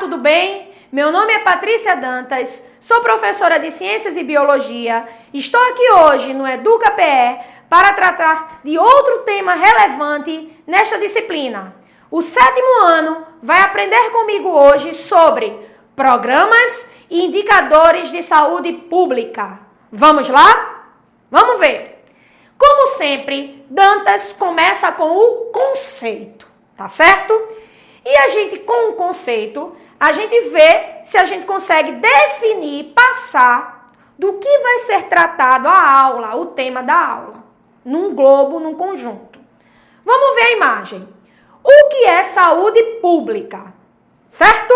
tudo bem? Meu nome é Patrícia Dantas, sou professora de Ciências e Biologia. Estou aqui hoje no EducaPE para tratar de outro tema relevante nesta disciplina. O 7º ano vai aprender comigo hoje sobre programas e indicadores de saúde pública. Vamos lá? Vamos ver. Como sempre, Dantas começa com o conceito, tá certo? E a gente, com o conceito, a gente vê se a gente consegue definir, passar do que vai ser tratado a aula, o tema da aula, num globo, num conjunto. Vamos ver a imagem. O que é saúde pública? Certo?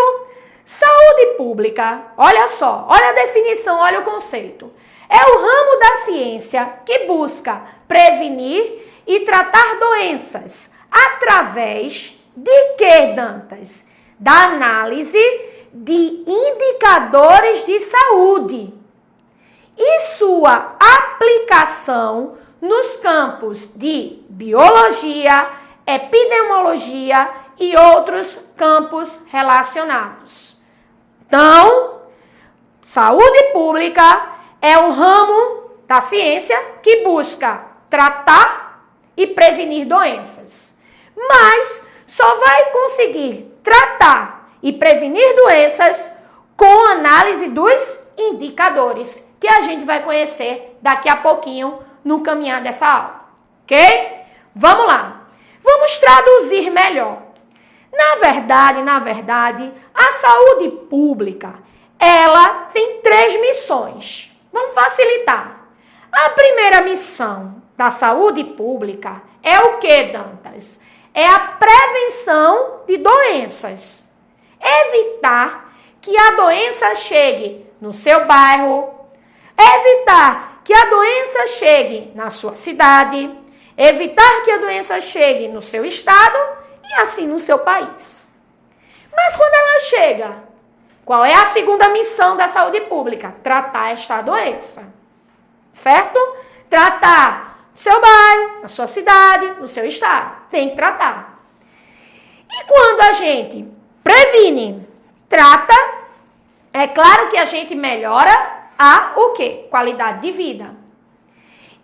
Saúde pública, olha só, olha a definição, olha o conceito. É o ramo da ciência que busca prevenir e tratar doenças através de que, Dantas? Da análise de indicadores de saúde e sua aplicação nos campos de biologia, epidemiologia e outros campos relacionados. Então, saúde pública é um ramo da ciência que busca tratar e prevenir doenças, mas só vai conseguir tratar e prevenir doenças com análise dos indicadores, que a gente vai conhecer daqui a pouquinho no caminhar dessa aula, ok? Vamos lá. Vamos traduzir melhor. Na verdade, a saúde pública, ela tem 3 missões. Vamos facilitar. A primeira missão da saúde pública é o que, Dantas? É a prevenção de doenças. Evitar que a doença chegue no seu bairro, evitar que a doença chegue na sua cidade, evitar que a doença chegue no seu estado e assim no seu país. Mas quando ela chega, qual é a segunda missão da saúde pública? Tratar esta doença, certo? Tratar no seu bairro, na sua cidade, no seu estado. Tem que tratar. E quando a gente previne, trata, é claro que a gente melhora o quê? Qualidade de vida.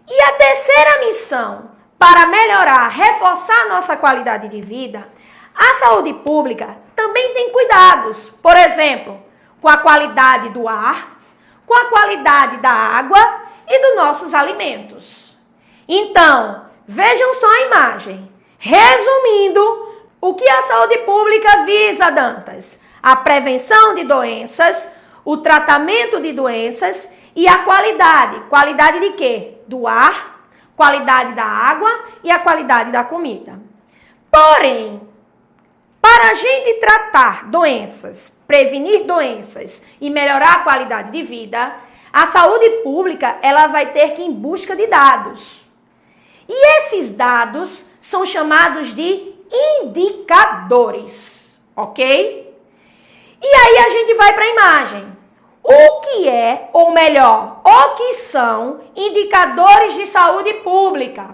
E a terceira missão, para melhorar, reforçar a nossa qualidade de vida, a saúde pública também tem cuidados. Por exemplo, com a qualidade do ar, com a qualidade da água e dos nossos alimentos. Então, vejam só a imagem. Resumindo, o que a saúde pública visa, Dantas? A prevenção de doenças, o tratamento de doenças e a qualidade. Qualidade de quê? Do ar, qualidade da água e a qualidade da comida. Porém, para a gente tratar doenças, prevenir doenças e melhorar a qualidade de vida, a saúde pública ela vai ter que ir em busca de dados. E esses dados são chamados de indicadores, ok? E aí a gente vai para a imagem. O que é, ou melhor, o que são indicadores de saúde pública?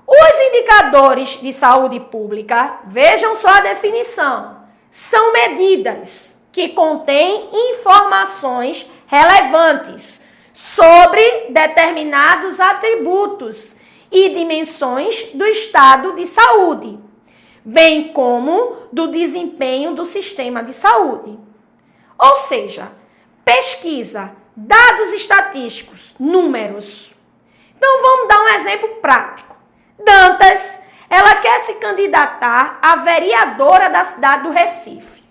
Os indicadores de saúde pública, vejam só a definição, são medidas que contêm informações relevantes sobre determinados atributos e dimensões do estado de saúde, bem como do desempenho do sistema de saúde. Ou seja, pesquisa, dados estatísticos, números. Então vamos dar um exemplo prático. Dantas, ela quer se candidatar a vereadora da cidade do Recife.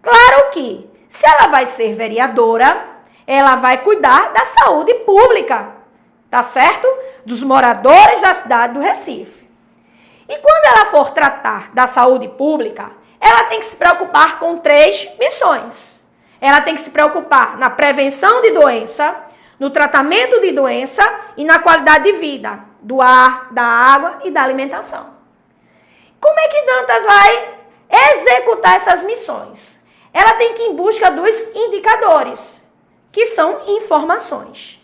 Claro que, se ela vai ser vereadora, ela vai cuidar da saúde pública, tá certo? Dos moradores da cidade do Recife. E quando ela for tratar da saúde pública, ela tem que se preocupar com 3 missões. Ela tem que se preocupar na prevenção de doença, no tratamento de doença e na qualidade de vida, do ar, da água e da alimentação. Como é que Dantas vai executar essas missões? Ela tem que ir em busca dos indicadores, que são informações.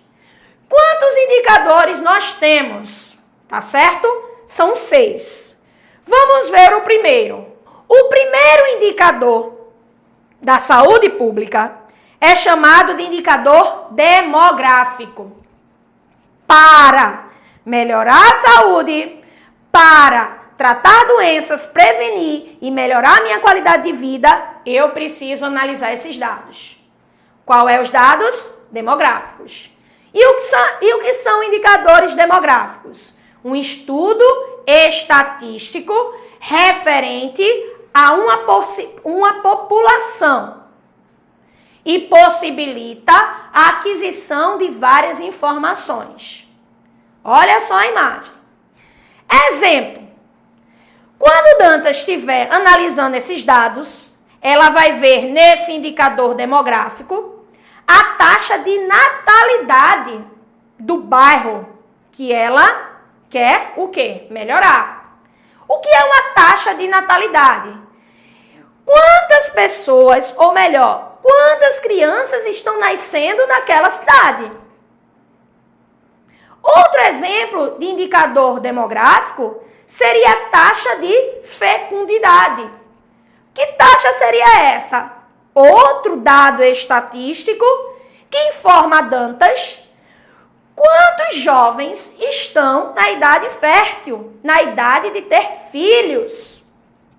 Quantos indicadores nós temos? Tá certo? São 6. Vamos ver o primeiro. O primeiro indicador da saúde pública é chamado de indicador demográfico. Para melhorar a saúde, para tratar doenças, prevenir e melhorar a minha qualidade de vida, eu preciso analisar esses dados. Qual é os dados? Demográficos. E o que são indicadores demográficos? Um estudo estatístico referente a uma população e possibilita a aquisição de várias informações. Olha só a imagem. Exemplo. Quando Dantas estiver analisando esses dados, ela vai ver nesse indicador demográfico a taxa de natalidade do bairro que ela quer o quê? Melhorar. O que é uma taxa de natalidade? Quantas pessoas, ou melhor, quantas crianças estão nascendo naquela cidade? Outro exemplo de indicador demográfico seria a taxa de fecundidade. Que taxa seria essa? Outro dado estatístico que informa a Dantas quantos jovens estão na idade fértil, na idade de ter filhos.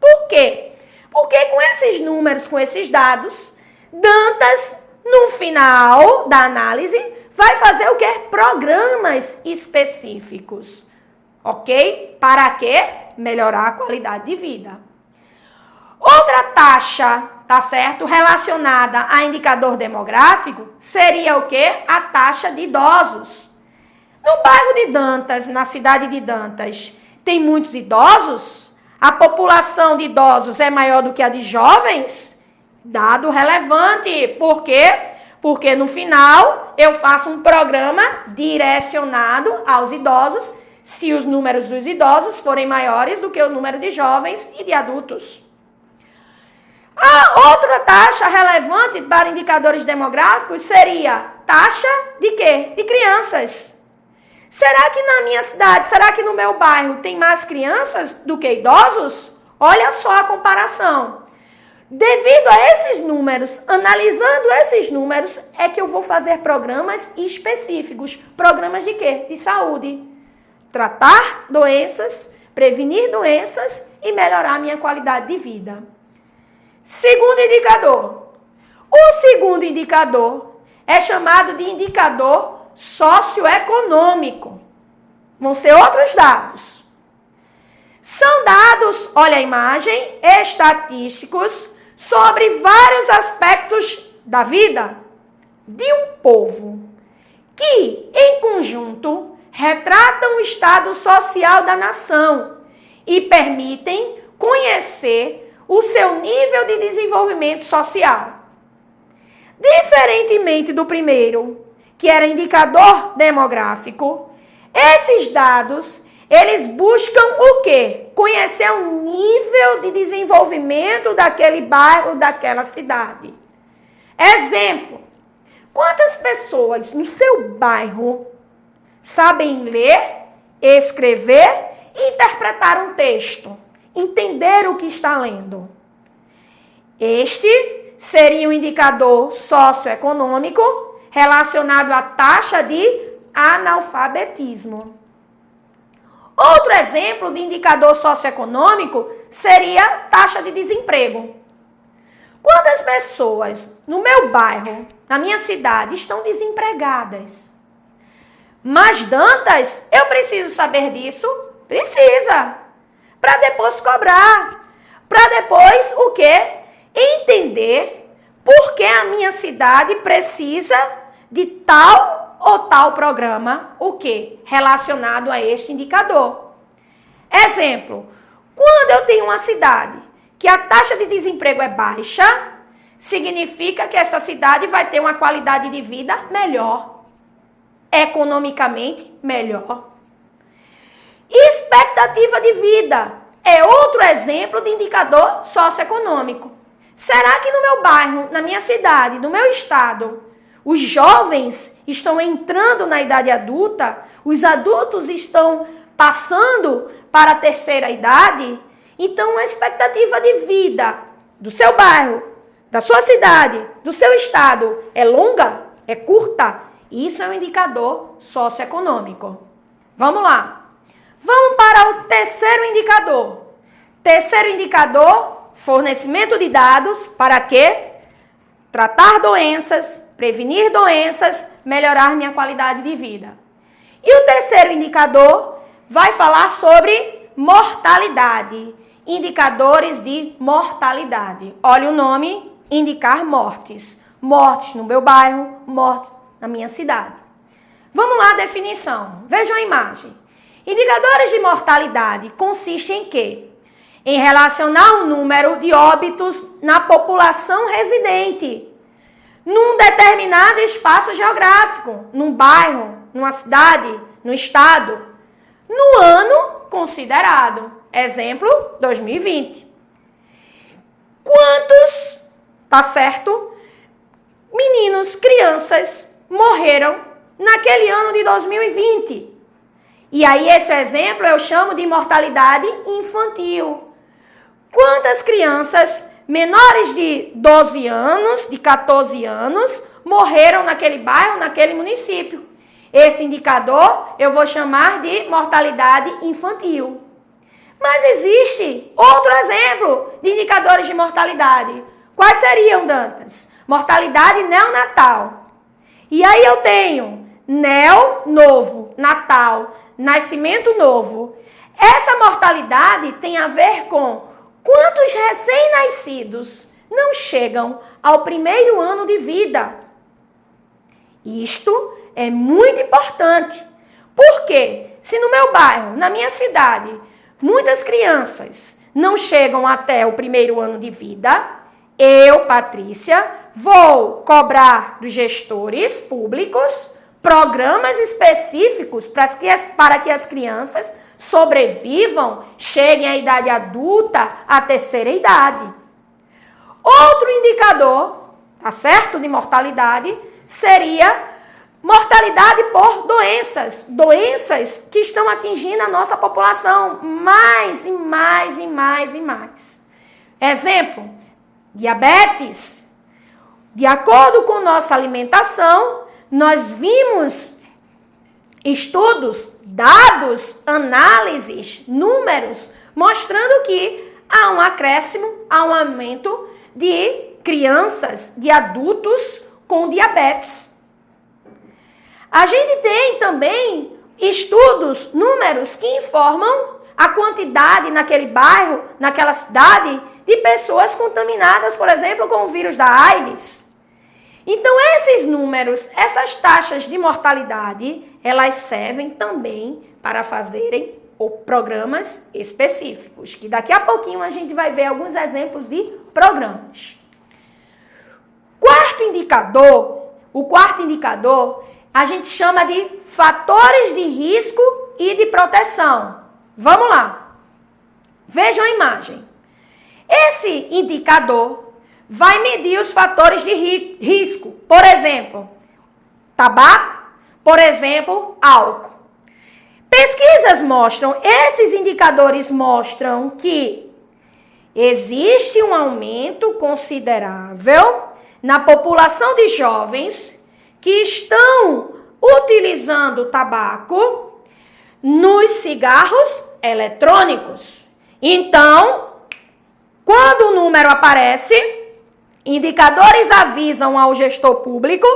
Por quê? Porque com esses números, com esses dados, Dantas, no final da análise, vai fazer o quê? Programas específicos. Ok? Para quê? Melhorar a qualidade de vida. Outra taxa, tá certo? Relacionada a indicador demográfico, seria o quê? A taxa de idosos. No bairro de Dantas, na cidade de Dantas, tem muitos idosos? A população de idosos é maior do que a de jovens? Dado relevante. Por quê? Porque no final eu faço um programa direcionado aos idosos, se os números dos idosos forem maiores do que o número de jovens e de adultos. A outra taxa relevante para indicadores demográficos seria taxa de quê? De crianças. Será que na minha cidade, será que no meu bairro tem mais crianças do que idosos? Olha só a comparação. Devido a esses números, analisando esses números, é que eu vou fazer programas específicos. Programas de quê? De saúde. Tratar doenças, prevenir doenças e melhorar a minha qualidade de vida. Segundo indicador. O segundo indicador é chamado de indicador socioeconômico. Vão ser outros dados. São dados, olha a imagem, estatísticos sobre vários aspectos da vida de um povo, que, em conjunto, retratam o estado social da nação e permitem conhecer o seu nível de desenvolvimento social. Diferentemente do primeiro, que era indicador demográfico, esses dados, eles buscam o quê? Conhecer o nível de desenvolvimento daquele bairro, daquela cidade. Exemplo, quantas pessoas no seu bairro sabem ler, escrever e interpretar um texto? Entender o que está lendo. Este seria um indicador socioeconômico relacionado à taxa de analfabetismo. Outro exemplo de indicador socioeconômico seria a taxa de desemprego. Quantas pessoas no meu bairro, na minha cidade, estão desempregadas? Mas, Dantas, eu preciso saber disso? Precisa. Para depois cobrar. Para depois, o quê? Entender por que a minha cidade precisa de tal ou tal programa, o quê? Relacionado a este indicador. Exemplo, quando eu tenho uma cidade que a taxa de desemprego é baixa, significa que essa cidade vai ter uma qualidade de vida melhor, economicamente melhor. Expectativa de vida é outro exemplo de indicador socioeconômico. Será que no meu bairro, na minha cidade, no meu estado, os jovens estão entrando na idade adulta? Os adultos estão passando para a terceira idade? Então, a expectativa de vida do seu bairro, da sua cidade, do seu estado, é longa, é curta, isso é um indicador socioeconômico. Vamos lá. Vamos para o terceiro indicador. Terceiro indicador, fornecimento de dados para quê? Tratar doenças, prevenir doenças, melhorar minha qualidade de vida. E o terceiro indicador vai falar sobre mortalidade. Indicadores de mortalidade. Olha o nome, indicar mortes. Mortes no meu bairro, mortes na minha cidade. Vamos lá a definição. Vejam a imagem. Indicadores de mortalidade consistem em quê? Em relacionar o número de óbitos na população residente num determinado espaço geográfico, num bairro, numa cidade, no estado, no ano considerado. Exemplo, 2020. Quantos, tá certo, meninos, crianças morreram naquele ano de 2020? E aí esse exemplo eu chamo de mortalidade infantil. Quantas crianças menores de 12 anos, de 14 anos, morreram naquele bairro, naquele município? Esse indicador eu vou chamar de mortalidade infantil. Mas existe outro exemplo de indicadores de mortalidade. Quais seriam, Dantas? Mortalidade neonatal. E aí eu tenho neo, novo, natal, nascimento novo. Essa mortalidade tem a ver com quantos recém-nascidos não chegam ao primeiro ano de vida. Isto é muito importante. Porque se no meu bairro, na minha cidade, muitas crianças não chegam até o primeiro ano de vida, eu, Patrícia, vou cobrar dos gestores públicos programas específicos para que as crianças sobrevivam, cheguem à idade adulta, à terceira idade. Outro indicador, tá certo, de mortalidade, seria mortalidade por doenças. Doenças que estão atingindo a nossa população mais e mais e mais e mais. Exemplo, diabetes. De acordo com nossa alimentação, nós vimos estudos, dados, análises, números, mostrando que há um acréscimo, há um aumento de crianças, de adultos com diabetes. A gente tem também estudos, números que informam a quantidade naquele bairro, naquela cidade, de pessoas contaminadas, por exemplo, com o vírus da AIDS. Então, esses números, essas taxas de mortalidade, elas servem também para fazerem programas específicos, que daqui a pouquinho a gente vai ver alguns exemplos de programas. O quarto indicador, a gente chama de fatores de risco e de proteção. Vamos lá. Vejam a imagem. Esse indicador vai medir os fatores de risco. Por exemplo, tabaco, por exemplo, álcool. Pesquisas mostram, esses indicadores mostram que existe um aumento considerável na população de jovens que estão utilizando tabaco nos cigarros eletrônicos. Então, quando o número aparece, indicadores avisam ao gestor público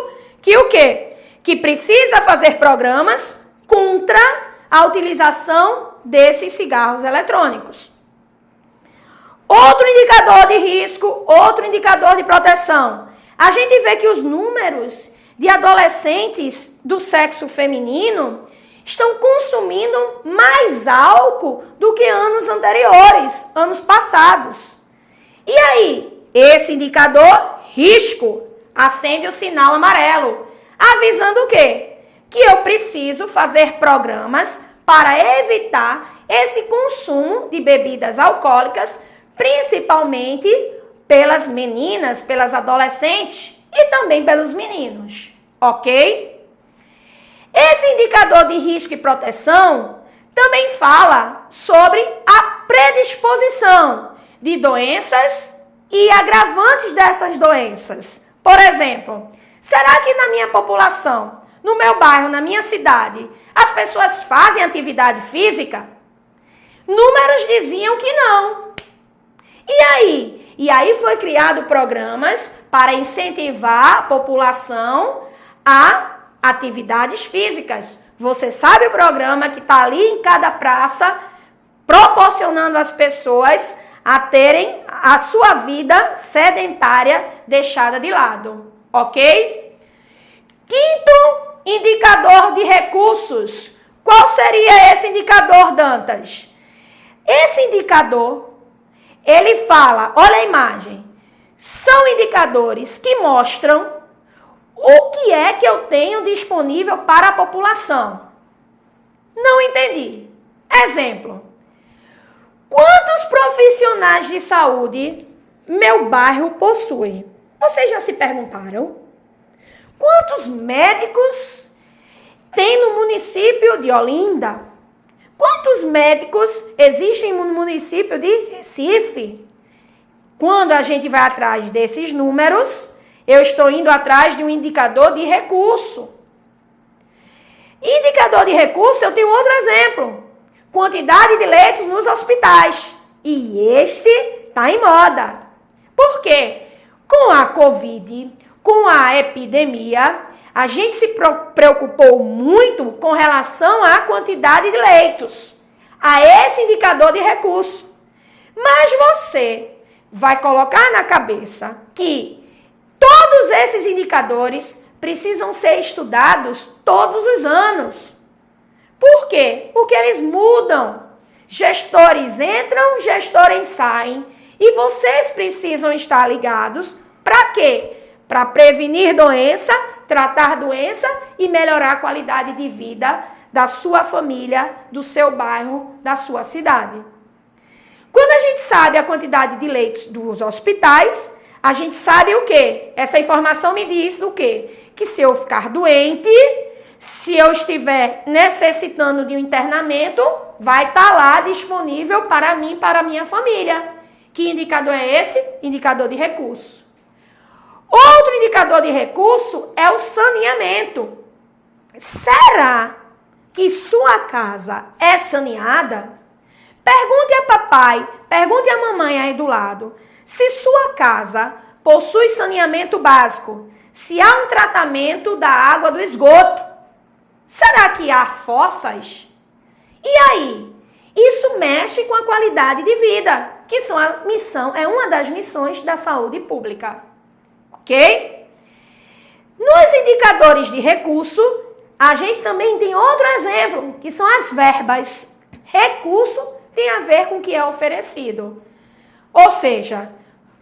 que o quê? Que precisa fazer programas contra a utilização desses cigarros eletrônicos. Outro indicador de risco, outro indicador de proteção. A gente vê que os números de adolescentes do sexo feminino estão consumindo mais álcool do que anos anteriores, anos passados. E aí, esse indicador, risco, acende o sinal amarelo, avisando o quê? Que eu preciso fazer programas para evitar esse consumo de bebidas alcoólicas, principalmente pelas meninas, pelas adolescentes e também pelos meninos, ok? Esse indicador de risco e proteção também fala sobre a predisposição de doenças e agravantes dessas doenças. Por exemplo, será que na minha população, no meu bairro, na minha cidade, as pessoas fazem atividade física? Números diziam que não. E aí? E aí foi criado programas para incentivar a população a atividades físicas. Você sabe o programa que está ali em cada praça, proporcionando às pessoas a terem a sua vida sedentária deixada de lado, ok? Quinto indicador de recursos. Qual seria esse indicador, Dantas? Esse indicador, ele fala, olha a imagem, são indicadores que mostram o que é que eu tenho disponível para a população. Não entendi. Exemplo. Quantos profissionais de saúde meu bairro possui? Vocês já se perguntaram? Quantos médicos tem no município de Olinda? Quantos médicos existem no município de Recife? Quando a gente vai atrás desses números, eu estou indo atrás de um indicador de recurso. Indicador de recurso, eu tenho outro exemplo. Quantidade de leitos nos hospitais. E este está em moda. Por quê? Com a Covid, com a epidemia, a gente se preocupou muito com relação à quantidade de leitos, a esse indicador de recurso. Mas você vai colocar na cabeça que todos esses indicadores precisam ser estudados todos os anos. Por quê? Porque eles mudam. Gestores entram, gestores saem. E vocês precisam estar ligados para quê? Para prevenir doença, tratar doença e melhorar a qualidade de vida da sua família, do seu bairro, da sua cidade. Quando a gente sabe a quantidade de leitos dos hospitais, a gente sabe o quê? Essa informação me diz o quê? Que se eu ficar doente, se eu estiver necessitando de um internamento, vai estar lá disponível para mim e para a minha família. Que indicador é esse? Indicador de recurso. Outro indicador de recurso é o saneamento. Será que sua casa é saneada? Pergunte a papai, pergunte a mamãe aí do lado, se sua casa possui saneamento básico, se há um tratamento da água do esgoto. Será que há fossas? E aí? Isso mexe com a qualidade de vida, que é uma das missões da saúde pública. Ok? Nos indicadores de recurso, a gente também tem outro exemplo, que são as verbas. Recurso tem a ver com o que é oferecido. Ou seja,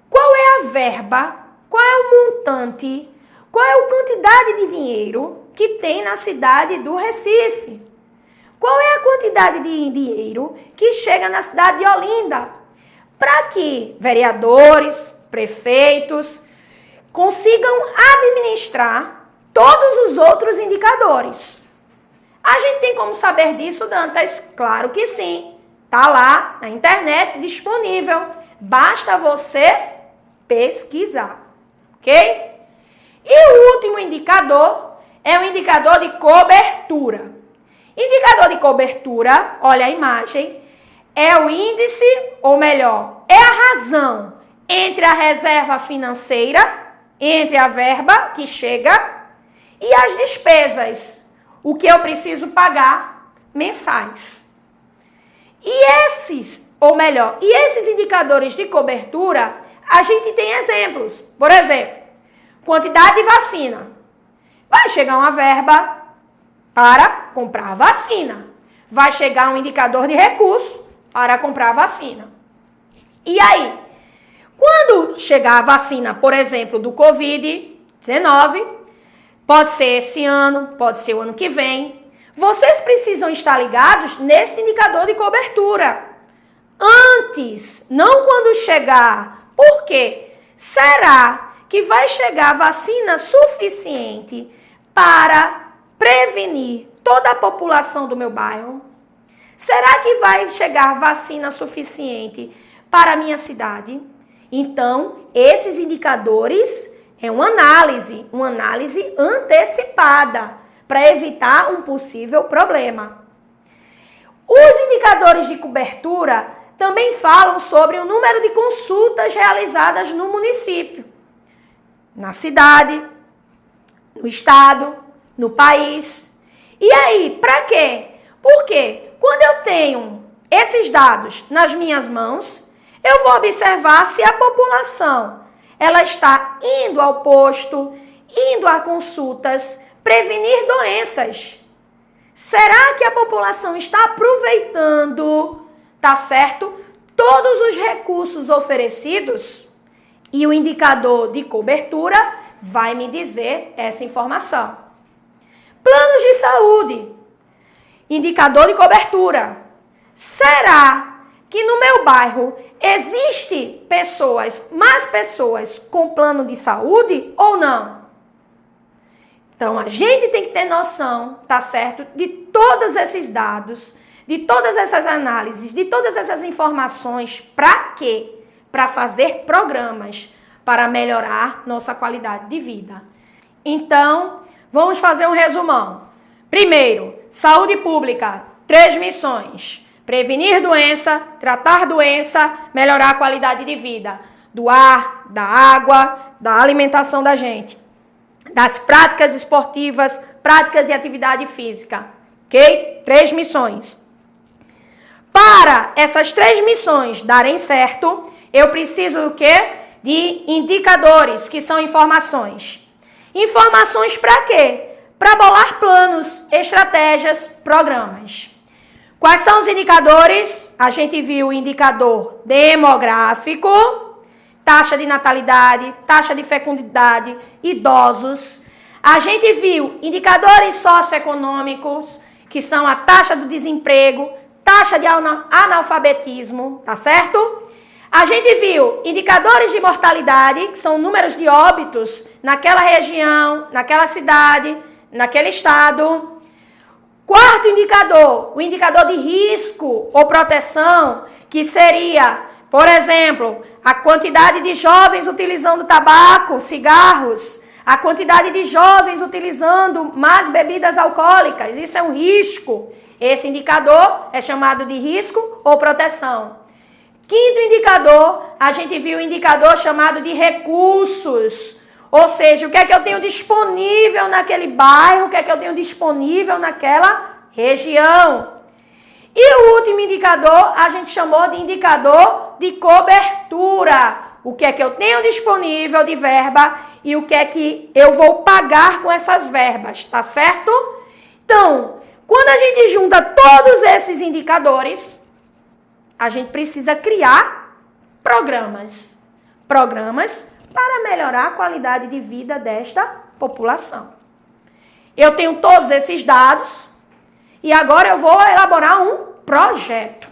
qual é a verba, qual é o montante, qual é a quantidade de dinheiro que tem na cidade do Recife? Qual é a quantidade de dinheiro que chega na cidade de Olinda? Para que vereadores, prefeitos consigam administrar todos os outros indicadores. A gente tem como saber disso, Dantas? Claro que sim. Está lá na internet disponível. Basta você pesquisar. Ok? E o último indicador é o indicador de cobertura. Indicador de cobertura, olha a imagem, é o índice, ou melhor, é a razão entre a reserva financeira, entre a verba que chega e as despesas, o que eu preciso pagar mensais. E esses indicadores de cobertura, a gente tem exemplos. Por exemplo, quantidade de vacina. Vai chegar uma verba para comprar vacina. Vai chegar um indicador de recurso para comprar vacina. E aí? Quando chegar a vacina, por exemplo, do Covid-19, pode ser esse ano, pode ser o ano que vem, vocês precisam estar ligados nesse indicador de cobertura. Antes, não quando chegar. Por quê? Será que vai chegar vacina suficiente para prevenir toda a população do meu bairro? Será que vai chegar vacina suficiente para a minha cidade? Então, esses indicadores é uma análise antecipada para evitar um possível problema. Os indicadores de cobertura também falam sobre o número de consultas realizadas no município, na cidade, no estado, no país. E aí, para quê? Porque quando eu tenho esses dados nas minhas mãos, eu vou observar se a população ela está indo ao posto, indo a consultas, prevenir doenças. Será que a população está aproveitando, tá certo, todos os recursos oferecidos? E o indicador de cobertura vai me dizer essa informação. Planos de saúde, indicador de cobertura. Será que no meu bairro existe mais pessoas com plano de saúde ou não? Então, a gente tem que ter noção, tá certo, de todos esses dados, de todas essas análises, de todas essas informações. Para quê? Para fazer programas para melhorar nossa qualidade de vida. Então, vamos fazer um resumão. Primeiro, saúde pública, 3 missões. Prevenir doença, tratar doença, melhorar a qualidade de vida. Do ar, da água, da alimentação da gente. Das práticas esportivas, práticas de atividade física. Ok? 3 missões. Para essas 3 missões darem certo, eu preciso do quê? De indicadores, que são informações. Informações para quê? Para bolar planos, estratégias, programas. Quais são os indicadores? A gente viu o indicador demográfico, taxa de natalidade, taxa de fecundidade, idosos. A gente viu indicadores socioeconômicos, que são a taxa do desemprego, taxa de analfabetismo, tá certo? A gente viu indicadores de mortalidade, que são números de óbitos naquela região, naquela cidade, naquele estado. Quarto indicador, o indicador de risco ou proteção, que seria, por exemplo, a quantidade de jovens utilizando tabaco, cigarros, a quantidade de jovens utilizando mais bebidas alcoólicas. Isso é um risco. Esse indicador é chamado de risco ou proteção. Quinto indicador, a gente viu o indicador chamado de recursos. Ou seja, o que é que eu tenho disponível naquele bairro, o que é que eu tenho disponível naquela região. E o último indicador, a gente chamou de indicador de cobertura. O que é que eu tenho disponível de verba e o que é que eu vou pagar com essas verbas, tá certo? Então, quando a gente junta todos esses indicadores, a gente precisa criar programas. Programas para melhorar a qualidade de vida desta população. Eu tenho todos esses dados e agora eu vou elaborar um projeto.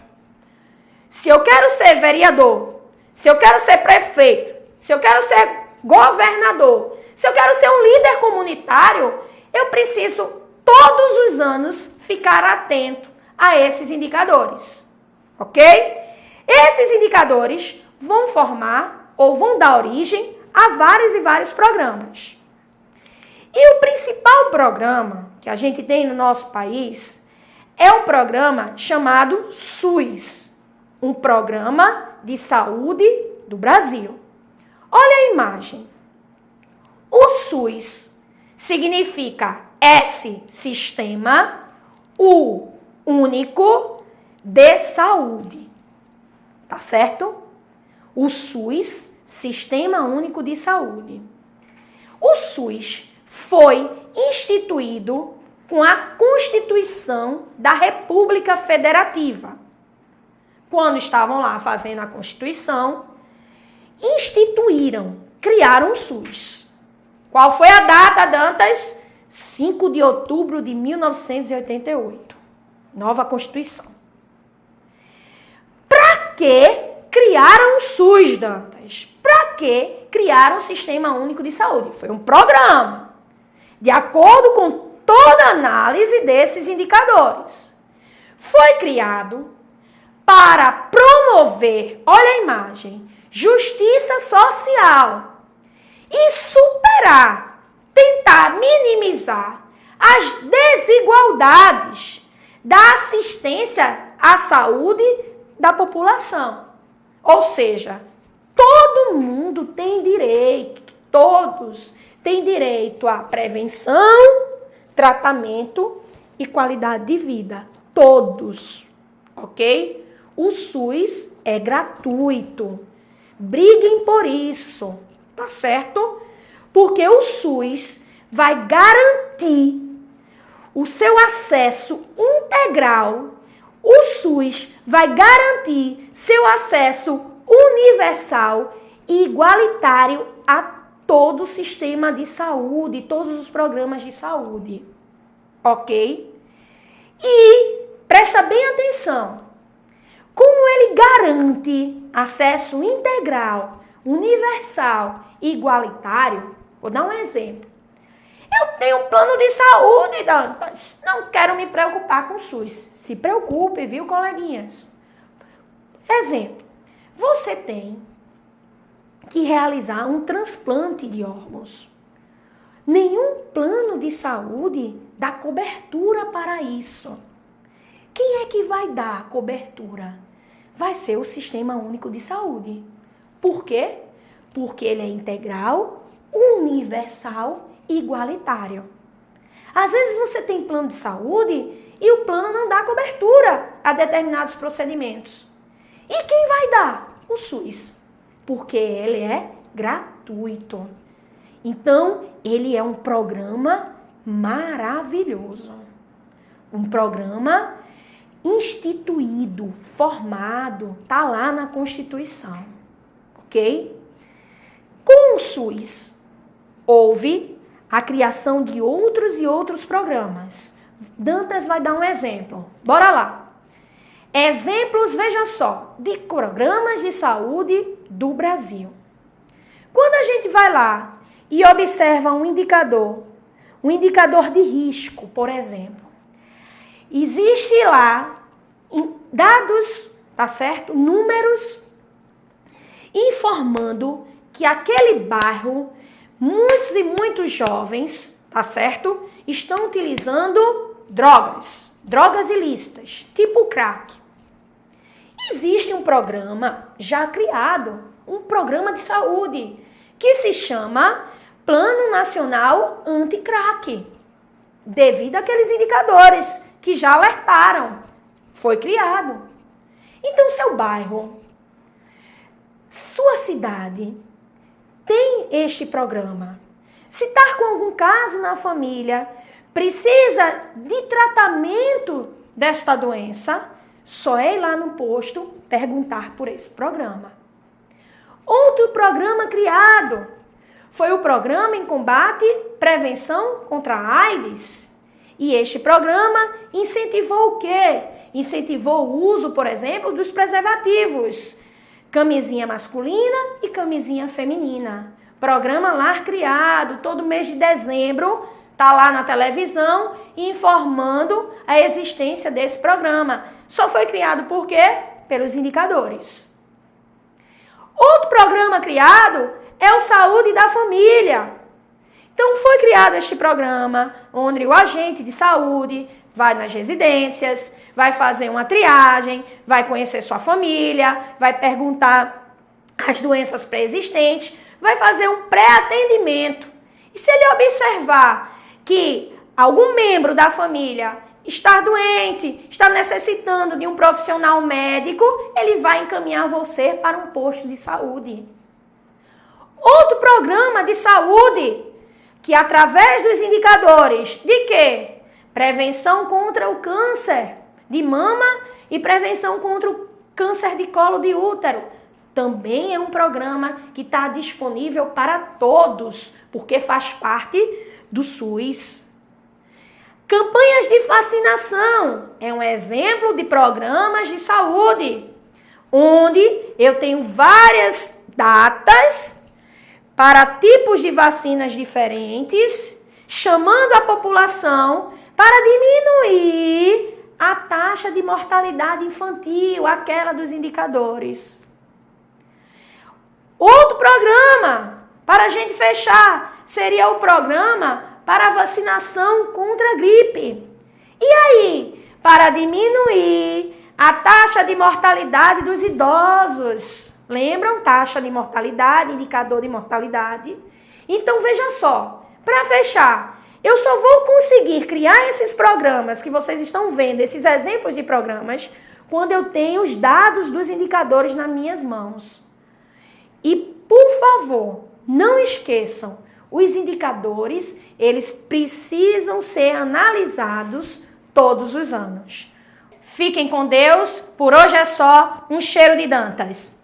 Se eu quero ser vereador, se eu quero ser prefeito, se eu quero ser governador, se eu quero ser um líder comunitário, eu preciso todos os anos ficar atento a esses indicadores. Ok? Esses indicadores vão formar ou vão dar origem a vários e vários programas. E o principal programa que a gente tem no nosso país é um programa chamado SUS, um programa de saúde do Brasil. Olha a imagem. O SUS significa S, sistema, U, único, de saúde. Tá certo? O SUS, Sistema Único de Saúde. O SUS foi instituído com a Constituição da República Federativa. Quando estavam lá fazendo a Constituição, criaram o SUS. Qual foi a data, Dantas? 5 de outubro de 1988. Nova Constituição. Para que criaram o SUS, Dantas? Para que criaram o Sistema Único de Saúde? Foi um programa, de acordo com toda a análise desses indicadores. Foi criado para promover, olha a imagem, justiça social e superar, tentar minimizar as desigualdades da assistência à saúde da população. Ou seja, todo mundo tem direito, todos têm direito à prevenção, tratamento e qualidade de vida. Todos, ok? O SUS é gratuito. Briguem por isso, tá certo? Porque o SUS vai garantir o seu acesso integral. O SUS vai garantir seu acesso universal e igualitário a todo o sistema de saúde, todos os programas de saúde. Ok? E presta bem atenção. Como ele garante acesso integral, universal e igualitário, vou dar um exemplo. Eu tenho um plano de saúde, mas não quero me preocupar com o SUS. Se preocupe, viu, coleguinhas? Exemplo. Você tem que realizar um transplante de órgãos. Nenhum plano de saúde dá cobertura para isso. Quem é que vai dar cobertura? Vai ser o Sistema Único de Saúde. Por quê? Porque ele é integral, universal e igualitário. Às vezes você tem plano de saúde e o plano não dá cobertura a determinados procedimentos. E quem vai dar? O SUS. Porque ele é gratuito. Então, ele é um programa maravilhoso. Um programa instituído, formado, tá lá na Constituição. Ok? Com o SUS, houve a criação de outros e outros programas. Dantas vai dar um exemplo. Bora lá. Exemplos, veja só, de programas de saúde do Brasil. Quando a gente vai lá e observa um indicador de risco, por exemplo, existe lá dados, tá certo? Números informando que aquele bairro, muitos e muitos jovens, tá certo? Estão utilizando drogas ilícitas, tipo crack. Existe um programa já criado, um programa de saúde, que se chama Plano Nacional Anti-Crack, devido àqueles indicadores que já alertaram. Foi criado. Então, seu bairro, sua cidade, tem este programa. Se está com algum caso na família, precisa de tratamento desta doença, só é ir lá no posto perguntar por esse programa. Outro programa criado foi o Programa em Combate Prevenção contra a AIDS. E este programa incentivou o quê? Incentivou o uso, por exemplo, dos preservativos. Camisinha masculina e camisinha feminina. Programa lá criado, todo mês de dezembro, tá lá na televisão informando a existência desse programa. Só foi criado por quê? Pelos indicadores. Outro programa criado é o Saúde da Família. Então foi criado este programa, onde o agente de saúde vai nas residências, vai fazer uma triagem, vai conhecer sua família, vai perguntar as doenças pré-existentes, vai fazer um pré-atendimento. E se ele observar que algum membro da família está doente, está necessitando de um profissional médico, ele vai encaminhar você para um posto de saúde. Outro programa de saúde, que através dos indicadores de quê? Prevenção contra o câncer de mama e prevenção contra o câncer de colo de útero. Também é um programa que está disponível para todos, porque faz parte do SUS. Campanhas de vacinação é um exemplo de programas de saúde, onde eu tenho várias datas para tipos de vacinas diferentes, chamando a população para diminuir a taxa de mortalidade infantil, aquela dos indicadores. Outro programa, para a gente fechar, seria o programa para a vacinação contra a gripe. E aí, para diminuir a taxa de mortalidade dos idosos. Lembram? Taxa de mortalidade, indicador de mortalidade. Então, veja só, para fechar, eu só vou conseguir criar esses programas que vocês estão vendo, esses exemplos de programas, quando eu tenho os dados dos indicadores nas minhas mãos. E, por favor, não esqueçam, os indicadores, eles precisam ser analisados todos os anos. Fiquem com Deus, por hoje é só, um cheiro de Dantas.